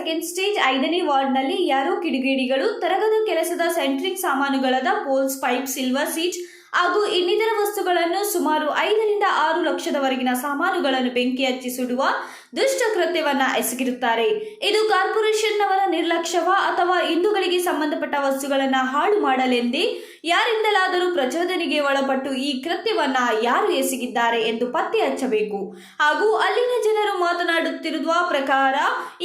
Second stage 5ನೇ ವಾರ್ಡ್ನಲ್ಲಿ ಯಾರೋ ಕಿಡಿಗೇಡಿಗಳು ತರಗದ ಕೆಲಸದ ಸೆಂಟ್ರಿಂಗ್ ಸಾಮಾನುಗಳಾದ ಪೋಲ್ಸ್, ಪೈಪ್, ಸಿಲ್ವರ್ ಸೀಟ್ ಹಾಗೂ ಇನ್ನಿತರ ವಸ್ತುಗಳನ್ನು ಸುಮಾರು 5ರಿಂದ 6 ಲಕ್ಷದವರೆಗಿನ ಸಾಮಾನುಗಳನ್ನು ಬೆಂಕಿ ಹಚ್ಚಿ ಸುಡುವ ದುಷ್ಟ ಕೃತ್ಯವನ್ನ ಎಸಗಿರುತ್ತಾರೆ. ಇದು ಕಾರ್ಪೊರೇಷನ್ನವರ ನಿರ್ಲಕ್ಷ್ಯವ ಅಥವಾ ಹಿಂದೂಗಳಿಗೆ ಸಂಬಂಧಪಟ್ಟ ವಸ್ತುಗಳನ್ನು ಹಾಳು ಮಾಡಲೆಂದೇ ಯಾರಿಂದಲಾದರೂ ಪ್ರಚೋದನೆಗೆ ಒಳಪಟ್ಟು ಈ ಕೃತ್ಯವನ್ನ ಯಾರು ಎಸಗಿದ್ದಾರೆ ಎಂದು ಪತ್ತೆ ಹಚ್ಚಬೇಕು. ಹಾಗೂ ಅಲ್ಲಿನ ಜನರು ಮಾತನಾಡುತ್ತಿರುವ ಪ್ರಕಾರ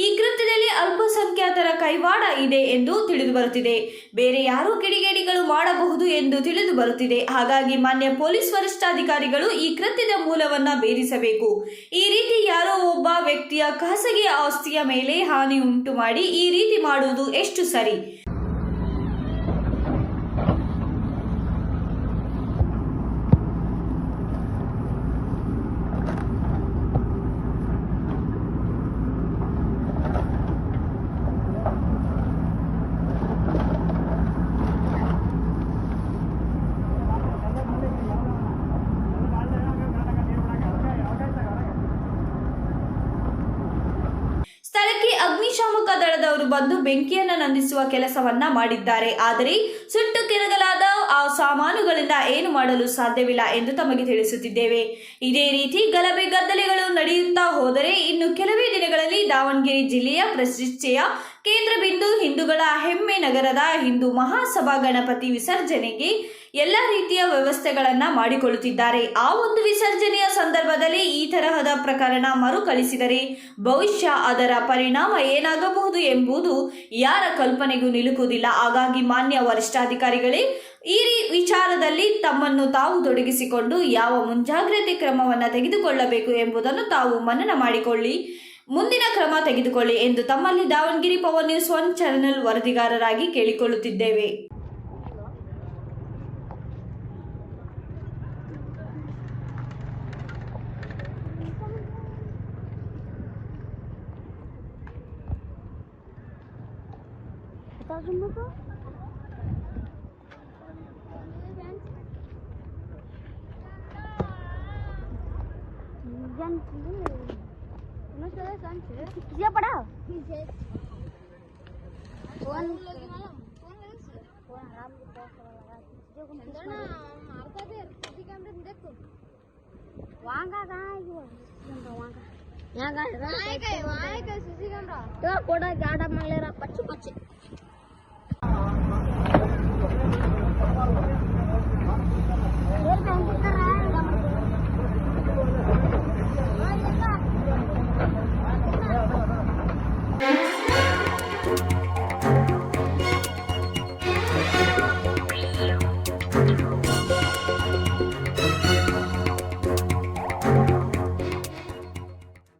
ಈ ಕೃತ್ಯದಲ್ಲಿ ಅಲ್ಪಸಂಖ್ಯಾತರ ಕೈವಾಡ ಇದೆ ಎಂದು ತಿಳಿದು ಬರುತ್ತಿದೆ. ಬೇರೆ ಯಾರೋ ಕಿಡಿಗೇಡಿಗಳು ಮಾಡಬಹುದು ಎಂದು ತಿಳಿದು ಬರುತ್ತಿದೆ. ಹಾಗಾಗಿ ಮಾನ್ಯ ಪೊಲೀಸ್ ವರಿಷ್ಠಾಧಿಕಾರಿಗಳು ಈ ಕೃತ್ಯದ ಮೂಲವನ್ನ ಭೇದಿಸಬೇಕು. ಈ ರೀತಿ ಯಾರೋ ಒಬ್ಬ ವ್ಯಕ್ತಿಯ ಖಾಸಗಿ ಆಸ್ತಿಯ ಮೇಲೆ ಹಾನಿ ಉಂಟು ಮಾಡಿ ಈ ರೀತಿ ಮಾಡುವುದು ಎಷ್ಟು ಸರಿ? ಸ್ಥಳಕ್ಕೆ ಅಗ್ನಿಶಾಮಕ ದಳದವರು ಬಂದು ಬೆಂಕಿಯನ್ನು ನಂದಿಸುವ ಕೆಲಸವನ್ನ ಮಾಡಿದ್ದಾರೆ. ಆದರೆ ಸುಟ್ಟು ಕೆರಗಲಾದ ಆ ಸಾಮಾನುಗಳಿಂದ ಏನು ಮಾಡಲು ಸಾಧ್ಯವಿಲ್ಲ ಎಂದು ತಮಗೆ ತಿಳಿಸುತ್ತಿದ್ದೇವೆ. ಇದೇ ರೀತಿ ಗಲಭೆ ಗದ್ದಲೆಗಳು ನಡೆಯುತ್ತಾ ಹೋದರೆ ಇನ್ನು ಕೆಲವೇ ದಿನಗಳಲ್ಲಿ ದಾವಣಗೆರೆ ಜಿಲ್ಲೆಯ ಪ್ರತಿಷ್ಠೆಯ ಕೇಂದ್ರ ಬಿಂದು ಹಿಂದೂಗಳ ಹೆಮ್ಮೆ ನಗರದ ಹಿಂದೂ ಮಹಾಸಭಾ ಗಣಪತಿ ವಿಸರ್ಜನೆಗೆ ಎಲ್ಲ ರೀತಿಯ ವ್ಯವಸ್ಥೆಗಳನ್ನ ಮಾಡಿಕೊಳ್ಳುತ್ತಿದ್ದಾರೆ. ಆ ಒಂದು ವಿಸರ್ಜನೆಯ ಸಂದರ್ಭದಲ್ಲಿ ಈ ತರಹದ ಪ್ರಕರಣ ಮರುಕಳಿಸಿದರೆ ಭವಿಷ್ಯ ಅದರ ಪರಿಣಾಮ ಏನಾಗಬಹುದು ಎಂಬುದು ಯಾರ ಕಲ್ಪನೆಗೂ ನಿಲುಕುವುದಿಲ್ಲ. ಹಾಗಾಗಿ ಮಾನ್ಯ ವರಿಷ್ಠಾಧಿಕಾರಿಗಳೇ ಈ ವಿಚಾರದಲ್ಲಿ ತಮ್ಮನ್ನು ತಾವು ತೊಡಗಿಸಿಕೊಂಡು ಯಾವ ಮುಂಜಾಗ್ರತೆ ಕ್ರಮವನ್ನು ತೆಗೆದುಕೊಳ್ಳಬೇಕು ಎಂಬುದನ್ನು ತಾವು ಮನನ ಮಾಡಿಕೊಳ್ಳಿ, ಮುಂದಿನ ಕ್ರಮ ತೆಗೆದುಕೊಳ್ಳಿ ಎಂದು ತಮ್ಮಲ್ಲಿ ದಾವಣಗೆರೆ ಪವರ್ ನ್ಯೂಸ್ 1 ಚಾನೆಲ್ ವರದಿಗಾರರಾಗಿ ಕೇಳಿಕೊಳ್ಳುತ್ತಿದ್ದೇವೆ. dia pada